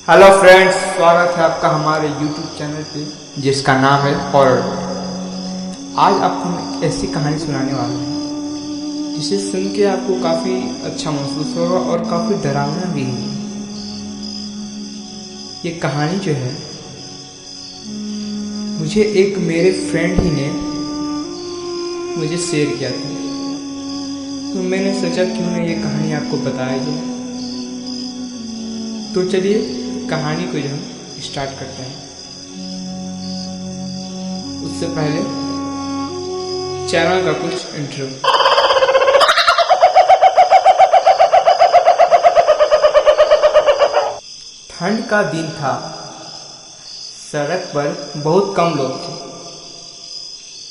Hello friends, स्वागत है आपका हमारे YouTube चैनल पे जिसका नाम है हॉरर। आज आपको हम एक ऐसी कहानी सुनाने वाले हैं जिसे सुन के आपको काफ़ी अच्छा महसूस होगा और काफ़ी डरावना भी है। ये कहानी जो है मुझे एक मेरे फ्रेंड ही ने मुझे शेयर किया था, तो मैंने सोचा क्यों ना ये कहानी आपको बताया जाए। तो चलिए कहानी को जो हम स्टार्ट करते हैं। उससे पहले चैनल का कुछ इंट्रो। ठंड का दिन था। सड़क पर बहुत कम लोग थे।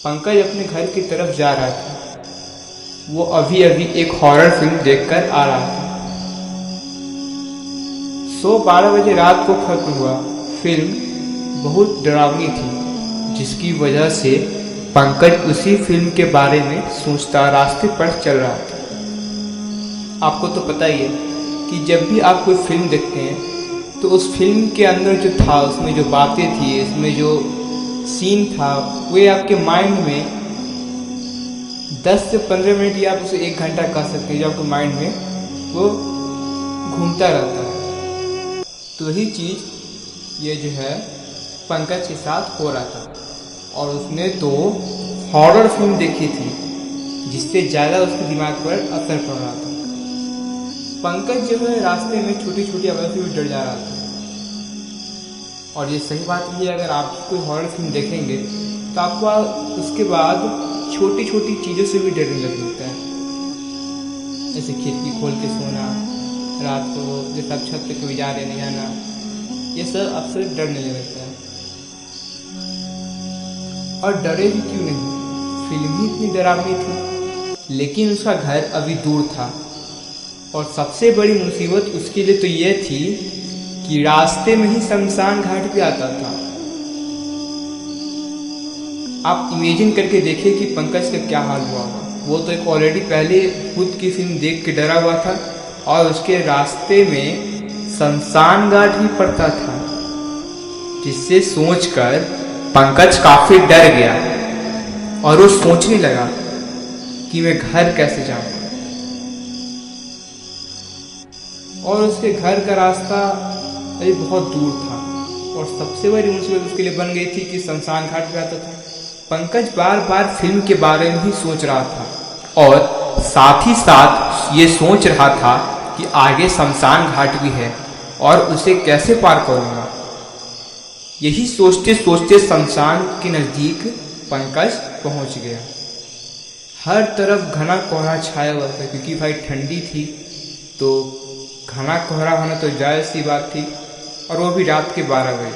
पंकज अपने घर की तरफ जा रहा था। वो अभी अभी एक हॉरर फिल्म देखकर आ रहा था। 12 बजे रात को खत्म हुआ। फिल्म बहुत डरावनी थी, जिसकी वजह से पंकज उसी फिल्म के बारे में सोचता रास्ते पर चल रहा था। आपको तो पता ही है कि जब भी आप कोई फिल्म देखते हैं तो उस फिल्म के अंदर जो था, उसमें जो बातें थी, इसमें जो सीन था, वे आपके माइंड में 10 से 15 मिनट या आप उसे 1 घंटा कह सकते हैं, जो आपके माइंड में वो घूमता रहता है। तो वही चीज़ ये जो है पंकज के साथ हो रहा था, और उसने तो हॉरर फिल्म देखी थी जिससे ज़्यादा उसके दिमाग पर असर पड़ रहा था। पंकज जो है रास्ते में छोटी छोटी आवाज़ से भी डर जा रहा था। और ये सही बात है, अगर आप कोई हॉरर फिल्म देखेंगे तो आपको उसके बाद छोटी छोटी चीज़ों से भी डरने लग जाता है, जैसे खिड़की खोल के सोना, रात को जैसे आप छत पे कभी जा रहे नहीं जाना, ये सब अक्सर डरने लगता है। और डरे भी क्यों नहीं, फिल्म ही इतनी डरावनी थी। लेकिन उसका घर अभी दूर था, और सबसे बड़ी मुसीबत उसके लिए तो ये थी कि रास्ते में ही शमशान घाट भी आता था। आप इमेजिन करके देखिए कि पंकज का क्या हाल हुआ होगा। वो तो एक ऑलरेडी पहले खुद की फिल्म देख के डरा हुआ था, और उसके रास्ते में शमशान घाट ही पड़ता था, जिससे सोचकर पंकज काफी डर गया। और वो सोचने लगा कि मैं घर कैसे जाऊंगा। और उसके घर का रास्ता अभी बहुत दूर था, और सबसे बड़ी मुसीबत उसके लिए बन गई थी कि शमशान घाट पे आता था। पंकज बार बार फिल्म के बारे में ही सोच रहा था, और साथ ही साथ ये सोच रहा था कि आगे शमशान घाट भी है और उसे कैसे पार करूंगा। यही सोचते सोचते शमशान के नजदीक पंकज पहुंच गया। हर तरफ घना कोहरा छाया हुआ था, क्योंकि भाई ठंडी थी, तो घना कोहरा होना तो जायज सी बात थी, और वो भी रात के 12 बजे।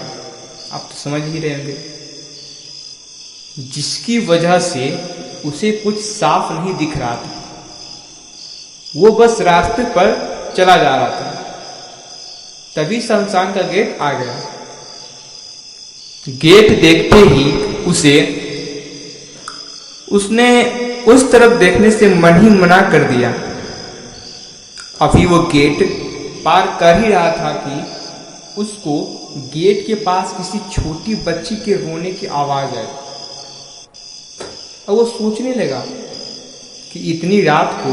आप तो समझ ही रहे होंगे, जिसकी वजह से उसे कुछ साफ नहीं दिख रहा था। वो बस रास्ते पर चला जा रहा था। तभी शमशान का गेट आ गया। गेट देखते ही उसने उस तरफ देखने से मन ही मना कर दिया। अभी वो गेट पार कर ही रहा था कि उसको गेट के पास किसी छोटी बच्ची के रोने की आवाज आई। और वो सोचने लगा कि इतनी रात को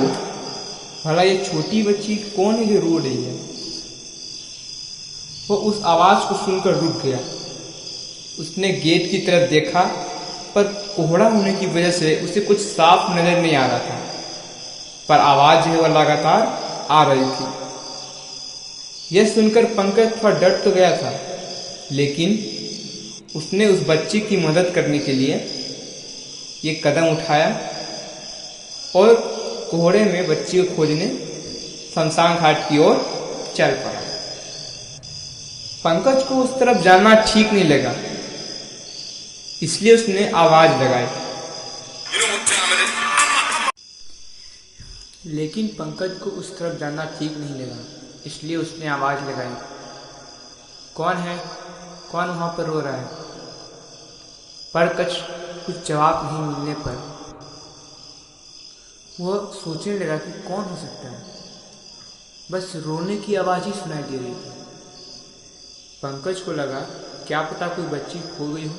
भला ये छोटी बच्ची कौन है जो रो रही है। वो उस आवाज को सुनकर रुक गया। उसने गेट की तरफ देखा, पर कोहरा होने की वजह से उसे कुछ साफ नजर नहीं आ रहा था, पर आवाज जो है वह लगातार आ रही थी। यह सुनकर पंकज थोड़ा डर तो गया था, लेकिन उसने उस बच्ची की मदद करने के लिए ये कदम उठाया और कोहरे में बच्ची को खोजने शमशान घाट की ओर चल पड़ा। पंकज को उस तरफ जाना ठीक नहीं लगा, इसलिए उसने आवाज लगाई। लेकिन पंकज को उस तरफ जाना ठीक नहीं लगा, इसलिए उसने आवाज लगाई, कौन है, कौन वहां पर रो रहा है। पर कुछ जवाब नहीं मिलने पर वह सोचने लगा कि कौन हो सकता है। बस रोने की आवाज़ ही सुनाई दे रही थी। पंकज को लगा क्या पता कोई बच्ची खो गई हो,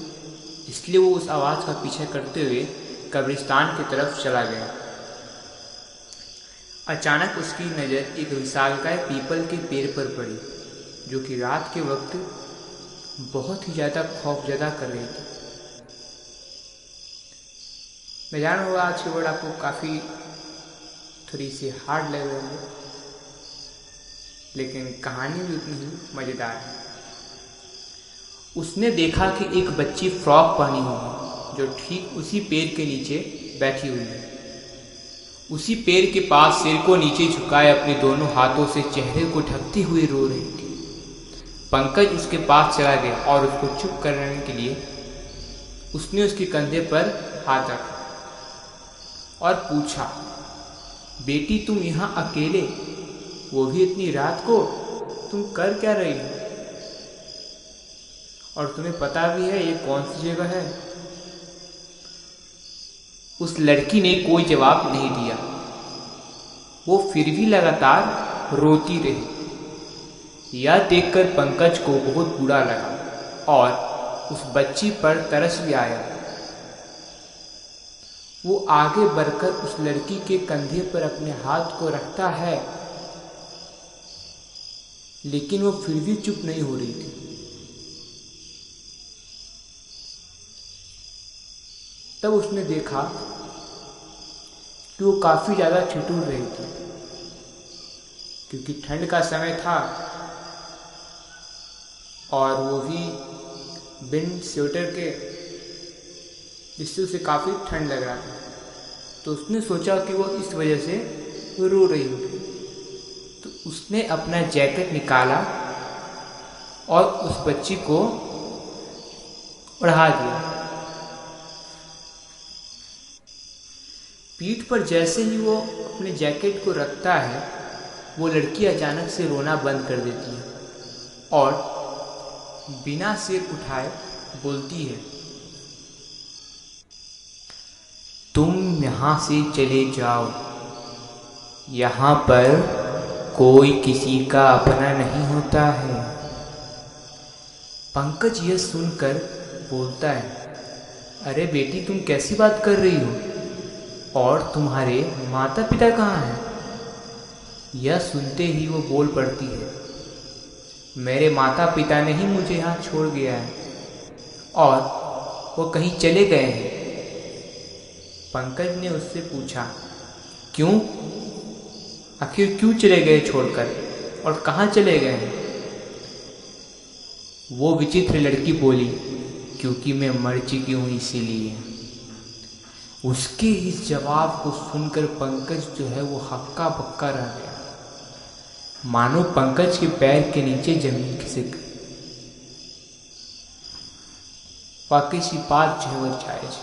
इसलिए वो उस आवाज़ का पीछा करते हुए कब्रिस्तान की तरफ चला गया। अचानक उसकी नज़र एक विशालकाय पीपल के पेड़ पर पड़ी, जो कि रात के वक्त बहुत ही ज़्यादा खौफजदा कर रही थी। मैं जान रहा हूँ आज के वर्ड आपको काफ़ी थोड़ी सी हार्ड लग रही है, लेकिन कहानी भी उतनी ही मज़ेदार है। उसने देखा कि एक बच्ची फ्रॉक पहनी हुई है, जो ठीक उसी पेड़ के नीचे बैठी हुई है। उसी पेड़ के पास सिर को नीचे झुकाए अपने दोनों हाथों से चेहरे को ढकती हुई रो रही थी। पंकज उसके पास चला गया और उसको चुप करने के लिए उसने उसके कंधे पर हाथ रखा और पूछा, बेटी तुम यहाँ अकेले, वो भी इतनी रात को, तुम कर क्या रही हो? और तुम्हें पता भी है ये कौन सी जगह है? उस लड़की ने कोई जवाब नहीं दिया। वो फिर भी लगातार रोती रही। यह देखकर पंकज को बहुत बुरा लगा और उस बच्ची पर तरस भी आया। वो आगे बढ़कर उस लड़की के कंधे पर अपने हाथ को रखता है, लेकिन वो फिर भी चुप नहीं हो रही थी। तब उसने देखा कि वो काफ़ी ज़्यादा ठिठुर रही थी, क्योंकि ठंड का समय था और वो भी बिन स्वेटर के, जिससे उसे काफ़ी ठंड लग रहा था। तो उसने सोचा कि वो इस वजह से रो रही होगी। तो उसने अपना जैकेट निकाला और उस बच्ची को ओढ़ा दिया। पीठ पर जैसे ही वो अपने जैकेट को रखता है, वो लड़की अचानक से रोना बंद कर देती है और बिना सिर उठाए बोलती है, तुम यहाँ से चले जाओ, यहाँ पर कोई किसी का अपना नहीं होता है। पंकज यह सुनकर बोलता है, अरे बेटी तुम कैसी बात कर रही हो, और तुम्हारे माता पिता कहाँ हैं? यह सुनते ही वो बोल पड़ती है, मेरे माता पिता ने ही मुझे यहाँ छोड़ गया है और वो कहीं चले गए हैं। पंकज ने उससे पूछा, क्यों? आखिर क्यों चले गए छोड़कर, और कहाँ चले गए हैं? वो विचित्र लड़की बोली, क्योंकि मैं मर चुकी हूँ इसीलिए। उसके इस जवाब को सुनकर पंकज जो है वो हक्का बक्का रह गया, मानो पंकज के पैर के नीचे जमीन खिसक गई। वाकई सी बात जो है वो जायज।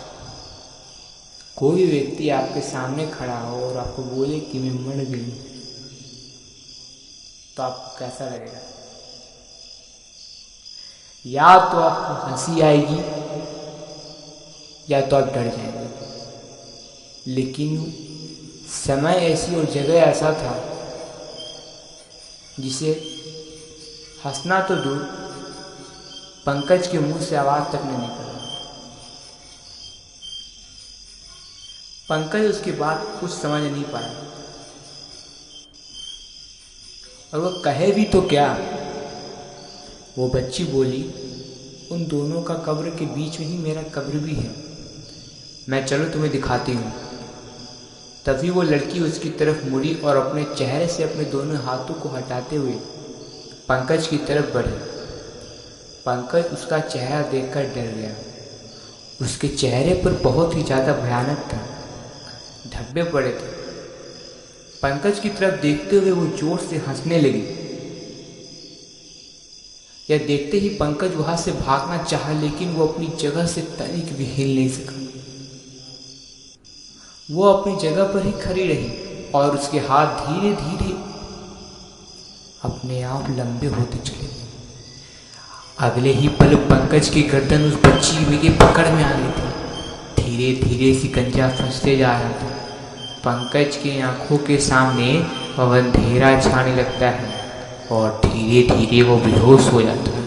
कोई व्यक्ति आपके सामने खड़ा हो और आपको बोले कि मैं मर गई, तो आपको कैसा लगेगा? या तो आपको हंसी आएगी या तो आप डर जाएंगे। लेकिन समय ऐसी और जगह ऐसा था जिसे हंसना तो दूर, पंकज के मुंह से आवाज तक नहीं निकला। पंकज उसके बाद कुछ समझ नहीं पाया और वह कहे भी तो क्या। वो बच्ची बोली, उन दोनों का कब्र के बीच में ही मेरा कब्र भी है, मैं चलो तुम्हें दिखाती हूँ। तभी वो लड़की उसकी तरफ मुड़ी और अपने चेहरे से अपने दोनों हाथों को हटाते हुए पंकज की तरफ बढ़ी। पंकज उसका चेहरा देखकर डर गया। उसके चेहरे पर बहुत ही ज़्यादा भयानक था, धब्बे पड़े थे। पंकज की तरफ देखते हुए वो जोर से हंसने लगी। यह देखते ही पंकज वहां से भागना चाहा, लेकिन वो अपनी जगह से तनिक भी हिल नहीं सका। वो अपनी जगह पर ही खड़ी रही और उसके हाथ धीरे धीरे अपने आप लंबे होते चले गए। अगले ही पल पंकज की गर्दन उस बच्ची की पकड़ में आ गई थी। धीरे धीरे सिकंजा फंसते जा रहा था। पंकज की आंखों के सामने अंधेरा छाने लगता है और धीरे धीरे वो बेहोश हो जाता है।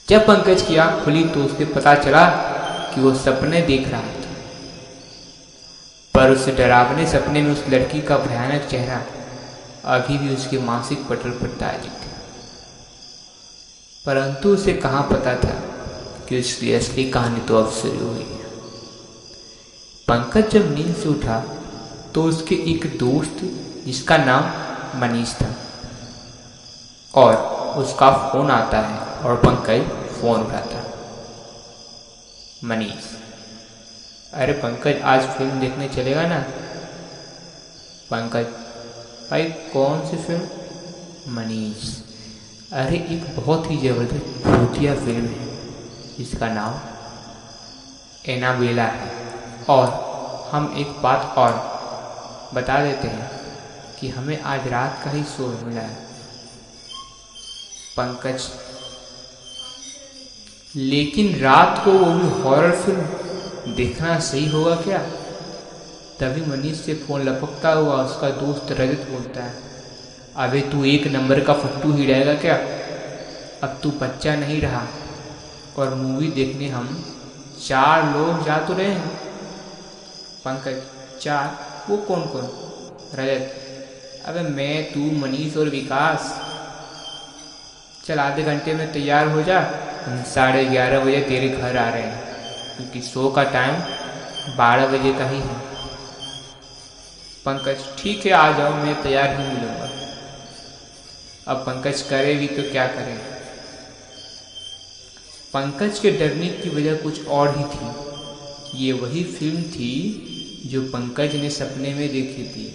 जब पंकज की आंख खुली तो उसे पता चला कि वो सपने देख रहा था, पर उस डरावने सपने में उस लड़की का भयानक चेहरा अभी भी उसके मानसिक पटल पर ताजी था। परंतु उसे कहाँ पता था कि उसकी असली कहानी तो अब शुरू हुई है। पंकज जब नींद से उठा तो उसके एक दोस्त जिसका नाम मनीष था और उसका फोन आता है और पंकज फोन उठाता। मनीष, अरे पंकज, आज फिल्म देखने चलेगा ना? पंकज, भाई कौन सी फिल्म? मनीष, अरे एक बहुत ही जबरदस्त भूतिया फिल्म है जिसका नाम एनाबेला है, और हम एक बात और बता देते हैं कि हमें आज रात का ही शो मिला है। पंकज, लेकिन रात को वो भी हॉरर फिल्म देखना सही होगा क्या? तभी मनीष से फोन लपकता हुआ उसका दोस्त रजत बोलता है, अबे तू एक नंबर का फट्टू ही रहेगा क्या? अब तू बच्चा नहीं रहा और मूवी देखने हम 4 लोग जा तो रहे हैं। पंकज, 4? वो कौन कौन? रजत, अबे मैं, तू, मनीष और विकास। चल आधे घंटे में तैयार हो जा, हम 11:30 बजे तेरे घर आ रहे हैं, क्योंकि शो का टाइम 12 बजे का ही है। पंकज, ठीक है आ जाओ, मैं तैयार ही मिलूंगा। अब पंकज करे भी तो क्या करे। पंकज के डरने की वजह कुछ और ही थी। ये वही फिल्म थी जो पंकज ने सपने में देखी थी।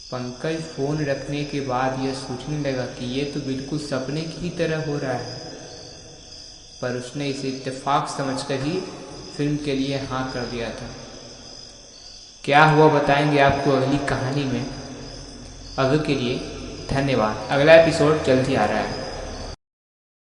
पंकज फोन रखने के बाद यह सोचने लगा कि ये तो बिल्कुल सपने की ही तरह हो रहा है, पर उसने इसे इत्तेफाक समझकर ही फिल्म के लिए हाँ कर दिया था। क्या हुआ बताएंगे आपको अगली कहानी में। अभी के लिए धन्यवाद। अगला एपिसोड जल्द ही आ रहा है।